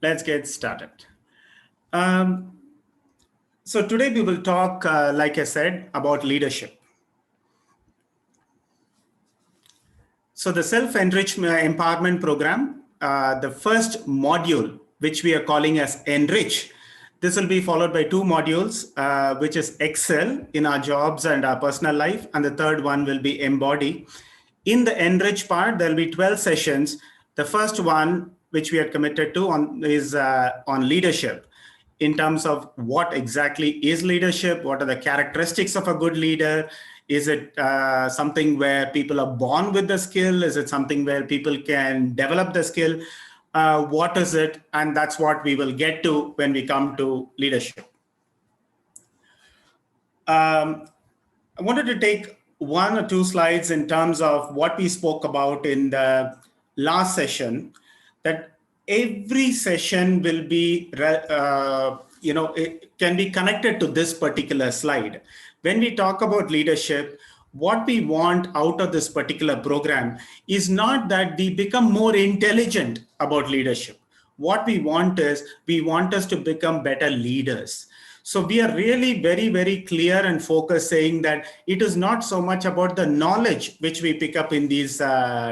Let's get started. So today we will talk, like I said, about leadership. So the self-enrichment empowerment program, the first module, which we are calling as Enrich, this will be followed by two modules, which is Excel in our jobs and our personal life. And the third one will be Embody. In the Enrich part, there'll be 12 sessions. The first one, which we are committed to is on leadership, in terms of what exactly is leadership, what are the characteristics of a good leader. Is it something where people are born with the skill? Is it something where people can develop the skill? What is it? And that's what we will get to when we come to leadership. I wanted to take one or two slides in terms of what we spoke about in the last session, that every session will be, it can be connected to this particular slide. When we talk about leadership, what we want out of this particular program is not that we become more intelligent about leadership. What we want is, we want us to become better leaders. So we are really very, very clear and focused, saying that it is not so much about the knowledge which we pick up in these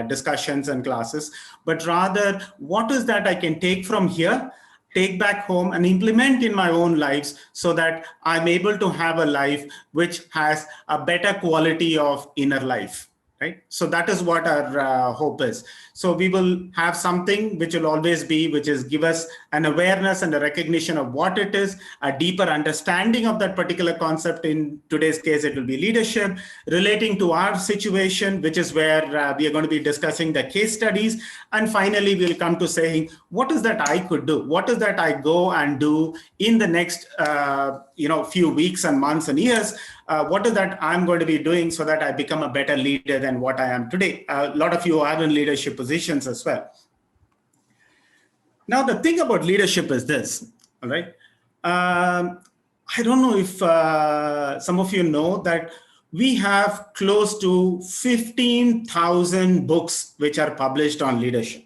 discussions and classes, but rather what is that I can take from here, take back home and implement in my own lives, so that I'm able to have a life which has a better quality of inner life. Right? So that is what our hope is. So we will have something which will always be, which is give us an awareness and a recognition of what it is, a deeper understanding of that particular concept. In today's case, it will be leadership, relating to our situation, which is where we are going to be discussing the case studies. And finally, we'll come to saying, what is that I could do? What is that I go and do in the next few weeks and months and years? What is that I'm going to be doing so that I become a better leader than what I am today? A lot of you are in leadership positions as well. Now, the thing about leadership is this, all right? I don't know if some of you know that we have close to 15,000 books which are published on leadership.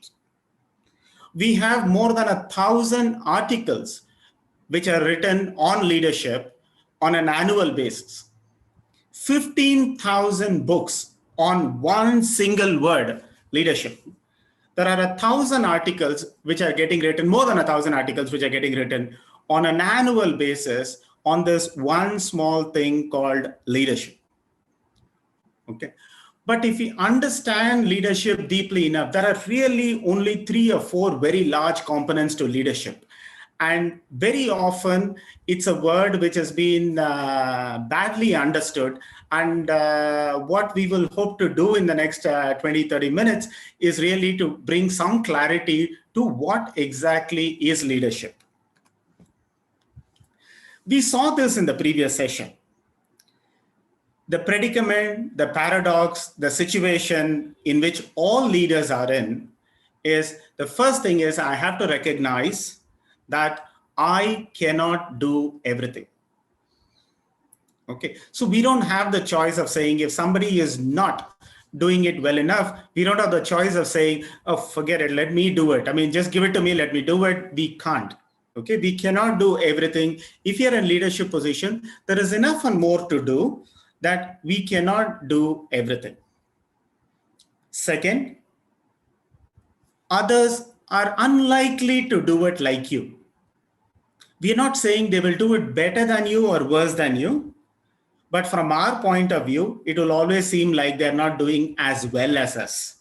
We have more than 1,000 articles which are written on leadership on an annual basis. 15,000 books on one single word, leadership. There are 1,000 articles which are getting written, more than 1,000 articles which are getting written on an annual basis on this one small thing called leadership. Okay. But if we understand leadership deeply enough, there are really only 3 or 4 very large components to leadership. And very often, it's a word which has been badly understood. And what we will hope to do in the next 20-30 minutes is really to bring some clarity to what exactly is leadership. We saw this in the previous session. The predicament, the paradox, the situation in which all leaders are in is, the first thing is, I have to recognize that I cannot do everything. Okay, so we don't have the choice of saying, if somebody is not doing it well enough, we don't have the choice of saying, oh, forget it, let me do it. I mean, just give it to me, let me do it. We can't. Okay, we cannot do everything. If you're in leadership position, there is enough and more to do that we cannot do everything. Second, others are unlikely to do it like you. We are not saying they will do it better than you or worse than you, but from our point of view, it will always seem like they're not doing as well as us,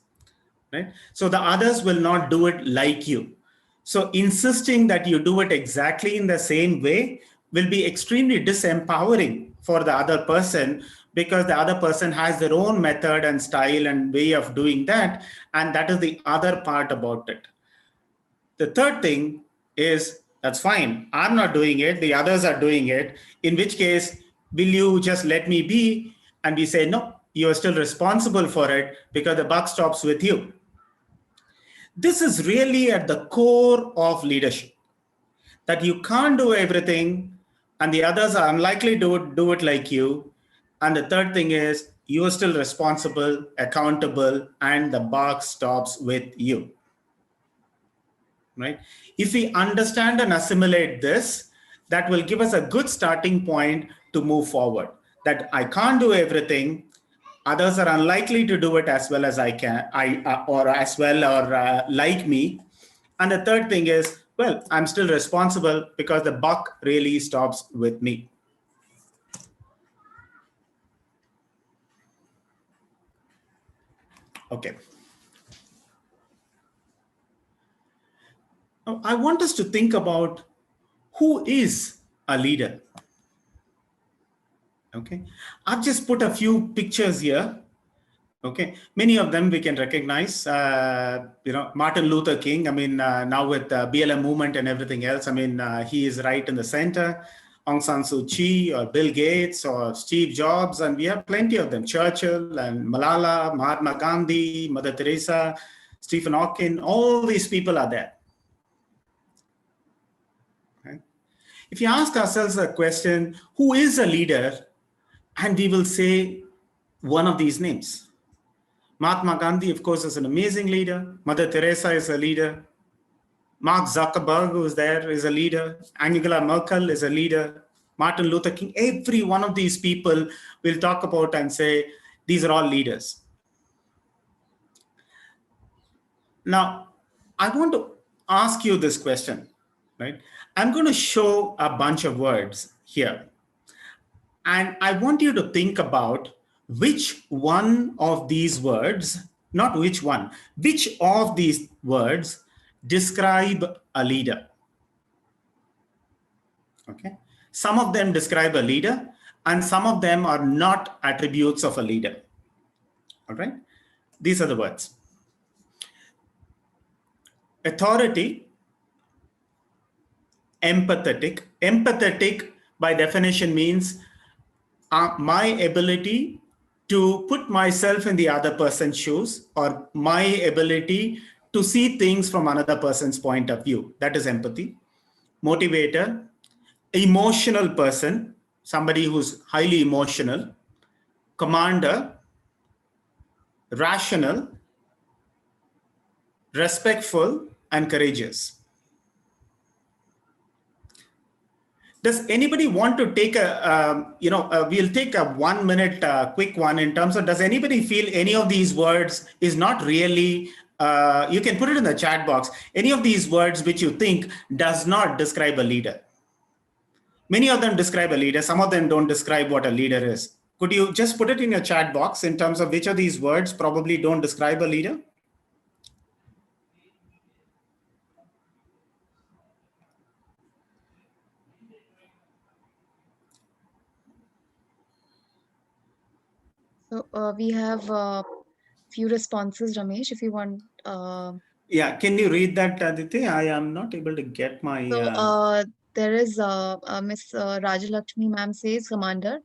right? So the others will not do it like you. So insisting that you do it exactly in the same way will be extremely disempowering for the other person, because the other person has their own method and style and way of doing that. And that is the other part about it. The third thing is, that's fine, I'm not doing it, the others are doing it, in which case, will you just let me be? And we say, no, you are still responsible for it, because the buck stops with you. This is really at the core of leadership, that you can't do everything and the others are unlikely to do it like you. And the third thing is, you are still responsible, accountable, and the buck stops with you. right? If we understand and assimilate this, that will give us a good starting point to move forward. That I can't do everything. Others are unlikely to do it as well as I can, or as well or like me. And the third thing is, well, I'm still responsible because the buck really stops with me. Okay. Now, I want us to think about who is a leader. Okay. I've just put a few pictures here. Okay, many of them we can recognize. Martin Luther King. I mean, now with the BLM movement and everything else, I mean, he is right in the center. Aung San Suu Kyi, or Bill Gates, or Steve Jobs, and we have plenty of them. Churchill and Malala, Mahatma Gandhi, Mother Teresa, Stephen Hawking. All these people are there. Okay? If you ask ourselves a question, who is a leader, and we will say one of these names. Mahatma Gandhi, of course, is an amazing leader. Mother Teresa is a leader. Mark Zuckerberg, who is there, is a leader. Angela Merkel is a leader. Martin Luther King. Every one of these people we'll talk about and say, these are all leaders. Now, I want to ask you this question, right? I'm going to show a bunch of words here. And I want you to think about which one of these words, not which one, which of these words describe a leader. Okay. Some of them describe a leader, and some of them are not attributes of a leader. All right. These are the words. Authority, empathetic. Empathetic by definition means my ability to put myself in the other person's shoes, or my ability to see things from another person's point of view. That is empathy. Motivator, emotional person, somebody who's highly emotional. Commander, rational, respectful, and courageous. Does anybody want to take we'll take a 1 minute quick one in terms of, does anybody feel any of these words is not really, you can put it in the chat box, any of these words which you think does not describe a leader? Many of them describe a leader, some of them don't describe what a leader is. Could you just put it in your chat box in terms of which of these words probably don't describe a leader? So we have a few responses, Ramesh, if you want. Yeah, can you read that, Aditi? I am not able to get my... So there is Miss Rajalakshmi ma'am says commander.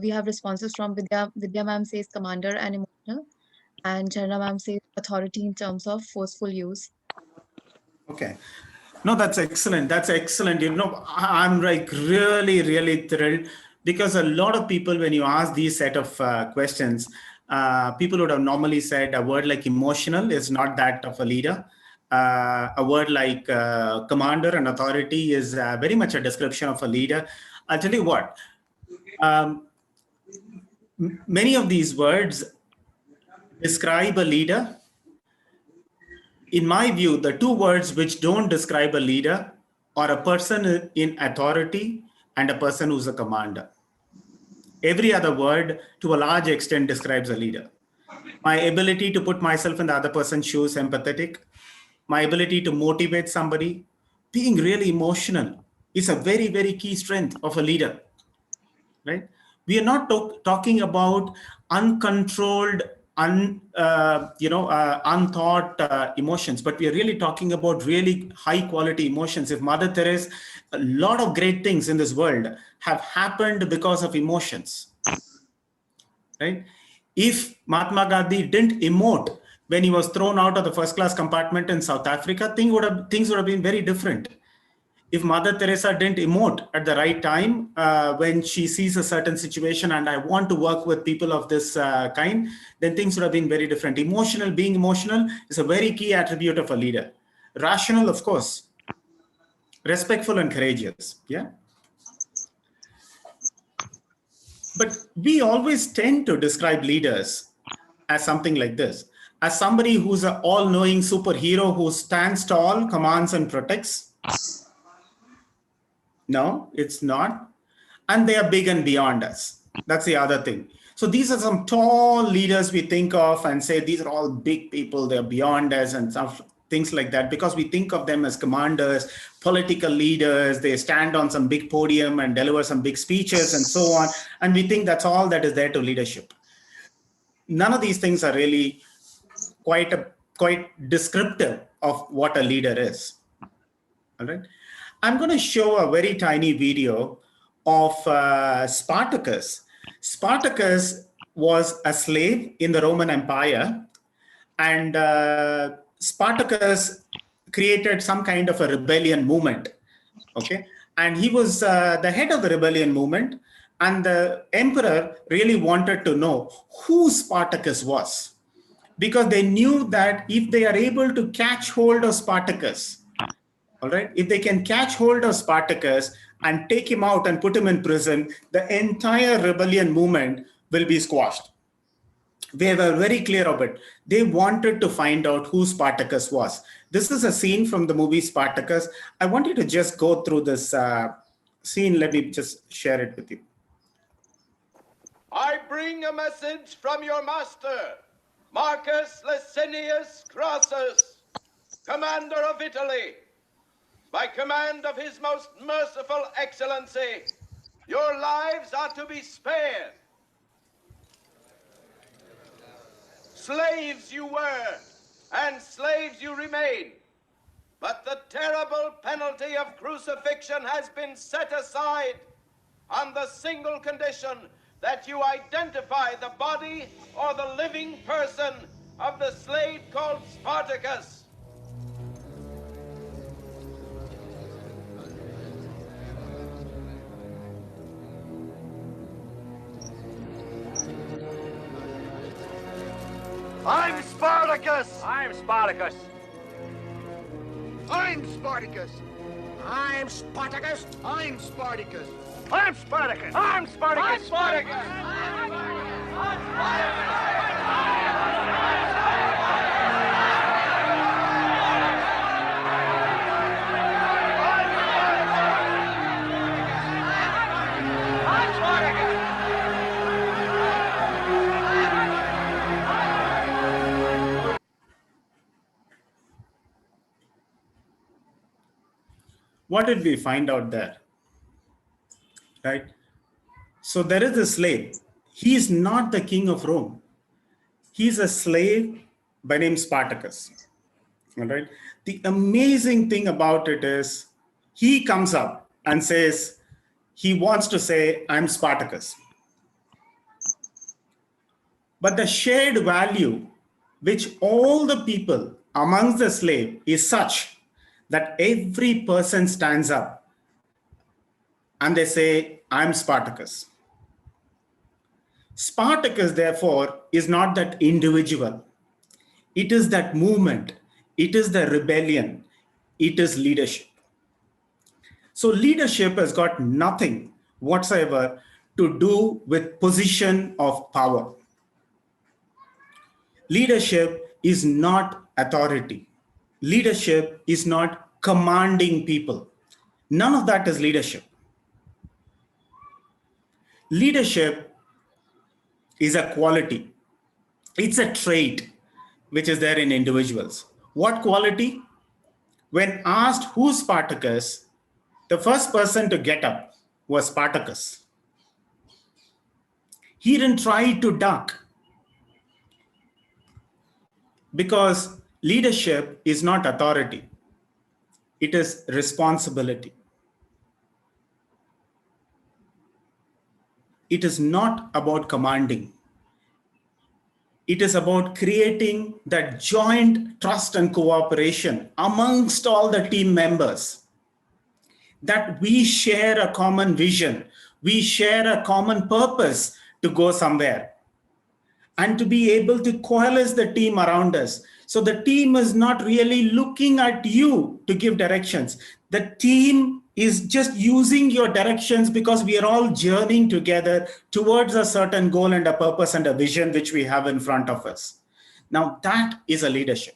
We have responses from Vidya ma'am says commander and emotional. And Charna ma'am says authority in terms of forceful use. Okay. No, that's excellent. That's excellent. You know, I'm like really, really thrilled, because a lot of people, when you ask these set of questions, people would have normally said a word like emotional is not that of a leader. A word like commander and authority is very much a description of a leader. I'll tell you what, many of these words describe a leader. In my view, the two words which don't describe a leader are a person in authority and a person who's a commander. Every other word, to a large extent, describes a leader. My ability to put myself in the other person's shoes, empathetic. My ability to motivate somebody, being really emotional, is a very, very key strength of a leader, right? We are not talking about uncontrolled, unthought emotions, but we are really talking about really high quality emotions. If Mother Teresa, a lot of great things in this world have happened because of emotions, right? If Mahatma Gandhi didn't emote when he was thrown out of the first class compartment in South Africa, things would have been very different. If Mother Teresa didn't emote at the right time when she sees a certain situation and I want to work with people of this kind, then things would have been very different. Being emotional is a very key attribute of a leader. Rational, of course. Respectful and courageous. Yeah. But we always tend to describe leaders as something like this, as somebody who's an all-knowing superhero who stands tall, commands, and protects. No, it's not. And they are big and beyond us. That's the other thing. So these are some tall leaders we think of and say these are all big people, they're beyond us and stuff, things like that, because we think of them as commanders, political leaders, they stand on some big podium and deliver some big speeches and so on. And we think that's all that is there to leadership. None of these things are really quite descriptive of what a leader is. All right. I'm going to show a very tiny video of Spartacus. Spartacus was a slave in the Roman Empire, and Spartacus created some kind of a rebellion movement. Okay, and he was the head of the rebellion movement, and the emperor really wanted to know who Spartacus was, because they knew that if they are able to catch hold of Spartacus, all right, if they can catch hold of Spartacus and take him out and put him in prison, the entire rebellion movement will be squashed. They were very clear of it. They wanted to find out who Spartacus was. This is a scene from the movie Spartacus. I want you to just go through this scene. Let me just share it with you. I bring a message from your master, Marcus Licinius Crassus, commander of Italy. By command of his most merciful excellency, your lives are to be spared. Slaves you were, and slaves you remain. But the terrible penalty of crucifixion has been set aside on the single condition that you identify the body or the living person of the slave called Spartacus. I'm Spartacus! I'm Spartacus. I'm Spartacus! I'm Spartacus. I'm Spartacus! I'm Spartacus. I'm Spartacus. I'm Spartacus! What did we find out there? Right? So there is a slave. He is not the king of Rome. He's a slave by name Spartacus. All right. The amazing thing about it is he comes up and says, he wants to say, I'm Spartacus. But the shared value which all the people amongst the slave is such that every person stands up and they say, I'm Spartacus. Spartacus, therefore, is not that individual. It is that movement. It is the rebellion. It is leadership. So leadership has got nothing whatsoever to do with position of power. Leadership is not authority. Leadership is not commanding people. None of that is leadership. Leadership is a quality. It's a trait which is there in individuals. What quality? When asked who's Spartacus, the first person to get up was Spartacus. He didn't try to duck, because leadership is not authority. It is responsibility. It is not about commanding. It is about creating that joint trust and cooperation amongst all the team members, that we share a common vision, we share a common purpose to go somewhere. and to be able to coalesce the team around us. So the team is not really looking at you to give directions. The team is just using your directions because we are all journeying together towards a certain goal and a purpose and a vision which we have in front of us. Now that is a leadership.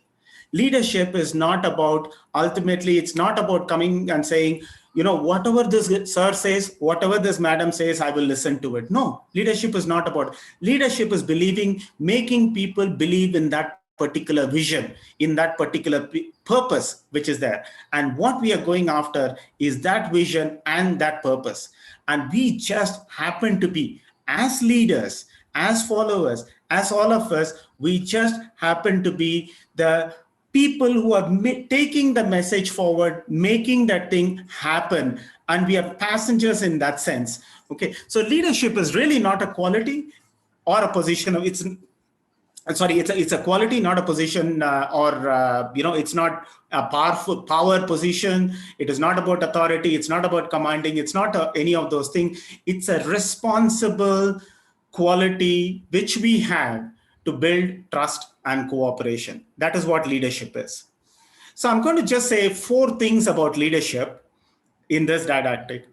Leadership is not about, ultimately, it's not about coming and saying, whatever this sir says, whatever this madam says, I will listen to it. No, leadership is not about. Leadership is believing, making people believe in that particular vision, in that particular purpose which is there. And what we are going after is that vision and that purpose. And we just happen to be, as leaders, as followers, as all of us, we just happen to be the people who are taking the message forward, making that thing happen. And we are passengers in that sense. Okay, so leadership is really not a quality or a position. It's a quality, not a position, it's not a power position. It is not about authority. It's not about commanding. It's not any of those things. It's a responsible quality which we have to build trust and cooperation. That is what leadership is. So I'm going to just say 4 things about leadership in this didactic.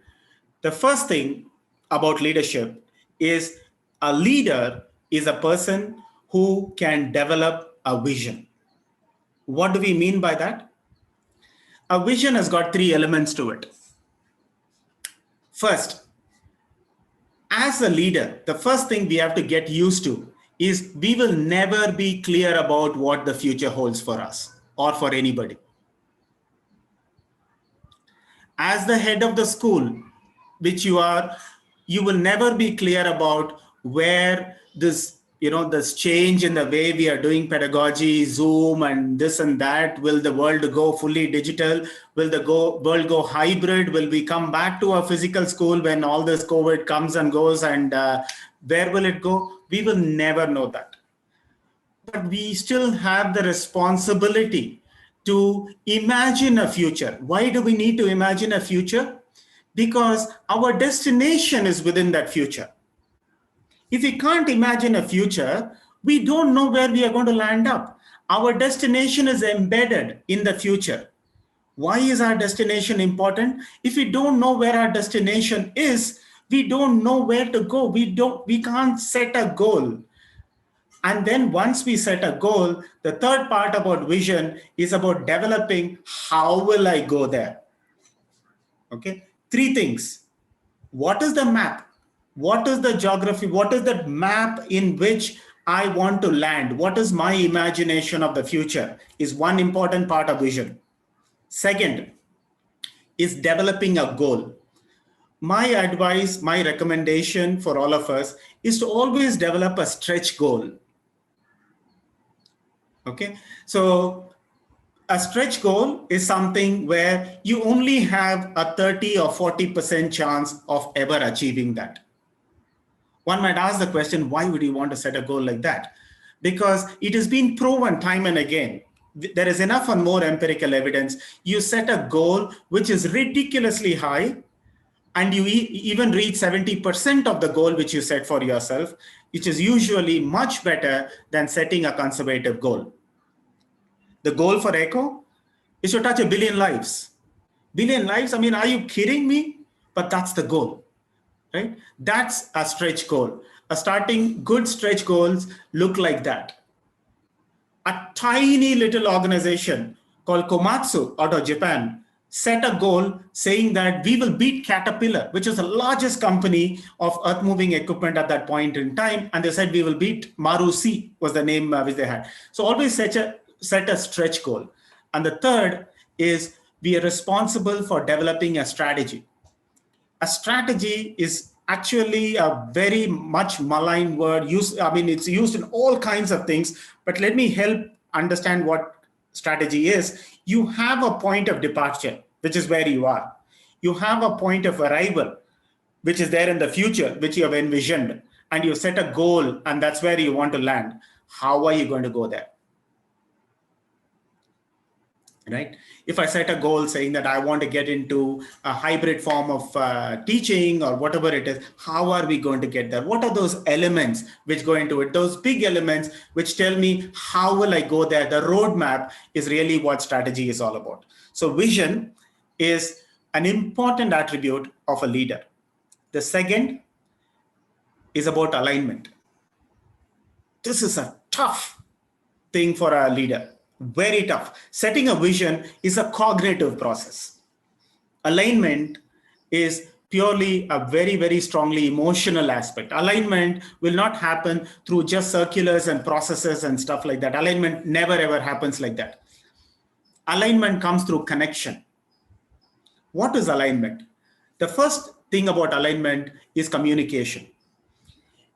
The first thing about leadership is a leader is a person who can develop a vision. What do we mean by that? A vision has got 3 elements to it. First, as a leader, the first thing we have to get used to is we will never be clear about what the future holds for us or for anybody. As the head of the school, which you are, you will never be clear about where this change in the way we are doing pedagogy, Zoom and this and that. Will the world go fully digital? Will the world go hybrid? Will we come back to a physical school when all this COVID comes and goes? And where will it go? We will never know that. But we still have the responsibility to imagine a future. Why do we need to imagine a future? Because our destination is within that future. If we can't imagine a future, we don't know where we are going to land up. Our destination is embedded in the future. Why is our destination important? If we don't know where our destination is, we don't know where to go. We can't set a goal. And then once we set a goal, the third part about vision is about developing how will I go there? Okay, 3 things. What is the map? What is the geography? What is the map in which I want to land? What is my imagination of the future is one important part of vision. Second is developing a goal. My advice, my recommendation for all of us is to always develop a stretch goal. Okay, so a stretch goal is something where you only have a 30 or 40% chance of ever achieving that. One might ask the question, why would you want to set a goal like that? Because it has been proven time and again. There is enough and more empirical evidence. You set a goal which is ridiculously high, and you even reach 70% of the goal which you set for yourself, which is usually much better than setting a conservative goal. The goal for Echo is to touch 1 billion lives. 1 billion lives, I mean, are you kidding me? But that's the goal. Right? That's a stretch goal. A starting good stretch goals look like that. A tiny little organization called Komatsu out of Japan set a goal saying that we will beat Caterpillar, which is the largest company of earth moving equipment at that point in time. And they said we will beat Marusi was the name which they had. So always set a stretch goal. And the third is we are responsible for developing a strategy. A strategy is actually a very much maligned word. It's used in all kinds of things, but let me help understand what strategy is. You have a point of departure, which is where you are. You have a point of arrival, which is there in the future, which you have envisioned, and you set a goal, and that's where you want to land. How are you going to go there? right? If I set a goal saying that I want to get into a hybrid form of teaching or whatever it is, how are we going to get there? What are those elements which go into it? Those big elements which tell me how will I go there? The roadmap is really what strategy is all about. So vision is an important attribute of a leader. The second is about alignment. This is a tough thing for a leader. Very tough. Setting a vision is a cognitive process. Alignment is purely a very, very strongly emotional aspect. Alignment will not happen through just circulars and processes and stuff like that. Alignment never ever happens like that. Alignment comes through connection. What is alignment? The first thing about alignment is communication.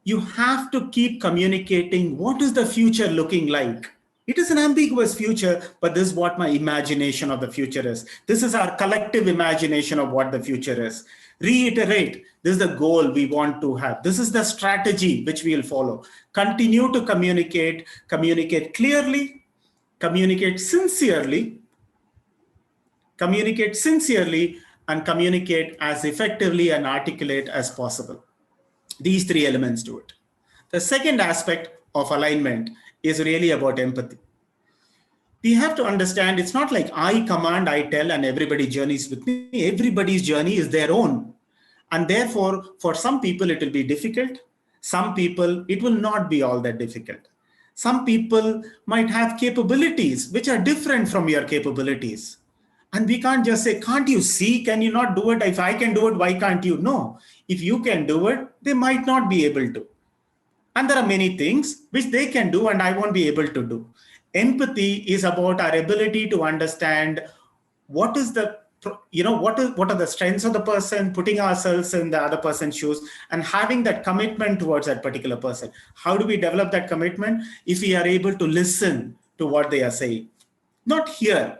You have to keep communicating what is the future looking like. It is an ambiguous future, but this is what my imagination of the future is. This is our collective imagination of what the future is. Reiterate, this is the goal we want to have. This is the strategy which we will follow. Continue to communicate clearly, communicate sincerely, and communicate as effectively and articulate as possible. These three elements to it. The second aspect of alignment is really about empathy. We have to understand it's not like I command, I tell, and everybody journeys with me. Everybody's journey is their own. And therefore, for some people, it will be difficult. Some people, it will not be all that difficult. Some people might have capabilities which are different from your capabilities. And we can't just say, can't you see? Can you not do it? If I can do it, why can't you? No. If you can do it, they might not be able to. And there are many things which they can do and I won't be able to do. Empathy is about our ability to understand what is the, what are the strengths of the person, putting ourselves in the other person's shoes and having that commitment towards that particular person. How do we develop that commitment? If we are able to listen to what they are saying, not hear.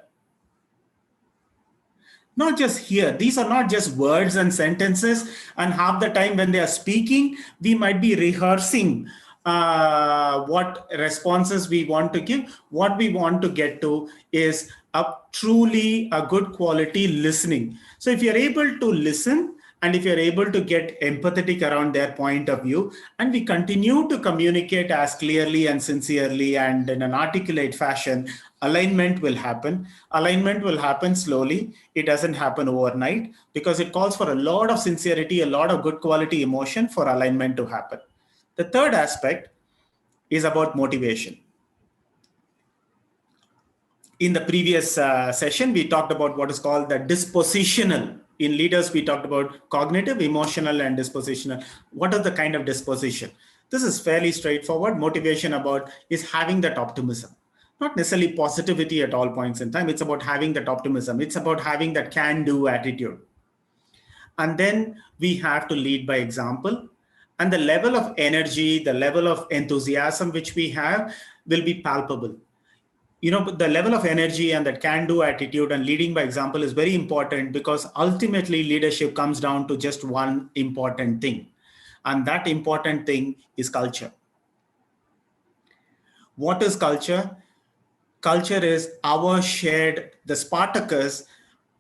Not just here. These are not just words and sentences. And half the time when they are speaking, we might be rehearsing what responses we want to give. What we want to get to is truly a good quality listening. So if you're able to listen, and if you're able to get empathetic around their point of view, and we continue to communicate as clearly and sincerely and in an articulate fashion, alignment will happen. Alignment will happen slowly. It doesn't happen overnight because it calls for a lot of sincerity, a lot of good quality emotion for alignment to happen. The third aspect is about motivation. In the previous session, we talked about what is called the dispositional. In leaders, we talked about cognitive, emotional, and dispositional. What is the kind of disposition? This is fairly straightforward. Motivation is having that optimism. Not necessarily positivity at all points in time. It's about having that optimism. It's about having that can-do attitude. And then we have to lead by example. And the level of energy, the level of enthusiasm which we have will be palpable. The level of energy and that can-do attitude and leading by example is very important because ultimately leadership comes down to just one important thing. And that important thing is culture. What is culture? Culture is our shared, the Spartacus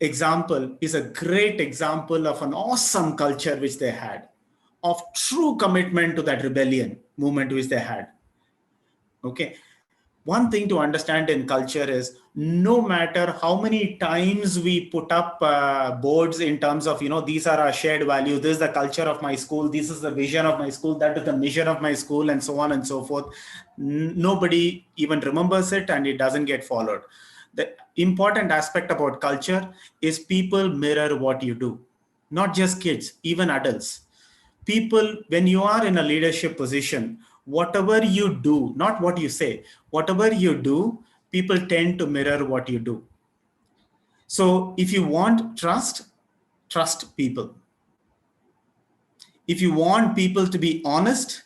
example is a great example of an awesome culture which they had, of true commitment to that rebellion movement which they had. Okay. One thing to understand in culture is no matter how many times we put up boards in terms of, these are our shared values, this is the culture of my school, this is the vision of my school, that is the mission of my school, and so on and so forth. Nobody even remembers it and it doesn't get followed. The important aspect about culture is people mirror what you do, not just kids, even adults. People, when you are in a leadership position, whatever you do, not what you say, whatever you do, people tend to mirror what you do. So if you want trust people. If you want people to be honest,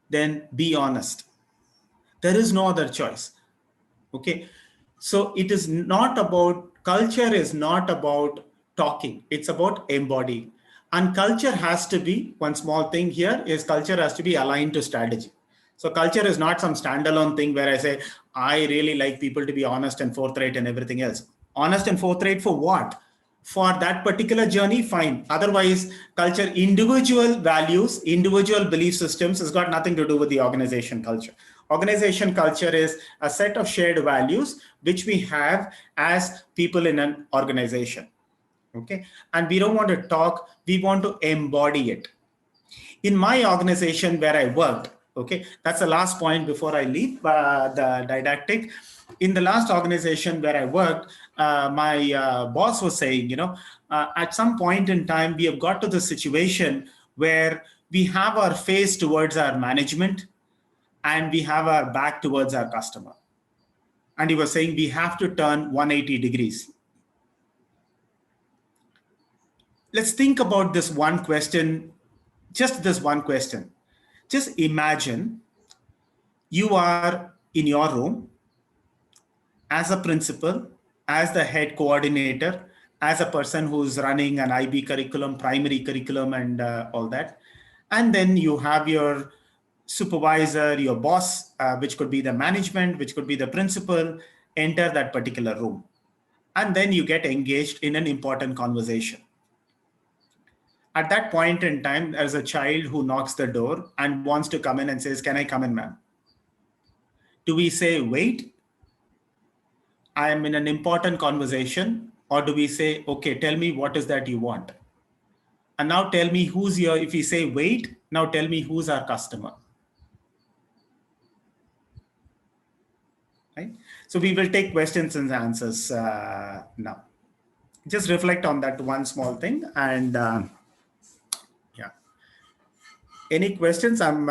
then be honest. There is no other choice. Okay. So it is not about, culture is not about talking. It's about embodying. And culture has to be, one small thing here is culture has to be aligned to strategy. So culture is not some standalone thing where I say, I really like people to be honest and forthright and everything else. Honest and forthright for what? For that particular journey, fine. Otherwise, culture, individual values, individual belief systems has got nothing to do with the organization culture. Organization culture is a set of shared values which we have as people in an organization. Okay. And we don't want to talk, we want to embody it. In my organization where I worked, okay, that's the last point before I leave the didactic. In the last organization where I worked, my boss was saying, at some point in time, we have got to the situation where we have our face towards our management and we have our back towards our customer. And he was saying we have to turn 180 degrees. Let's think about this one question, just this one question. Just imagine you are in your room as a principal, as the head coordinator, as a person who's running an IB curriculum, primary curriculum, and all that. And then you have your supervisor, your boss, which could be the management, which could be the principal, enter that particular room. And then you get engaged in an important conversation. At that point in time, there's a child who knocks the door and wants to come in and says, "Can I come in, ma'am?" Do we say, "Wait, I am in an important conversation," or do we say, "Okay, tell me what is that you want? And now tell me who's your," if we say, "Wait, now tell me who's our customer." Right? So we will take questions and answers now. Just reflect on that one small thing. And yeah. Any questions? I'm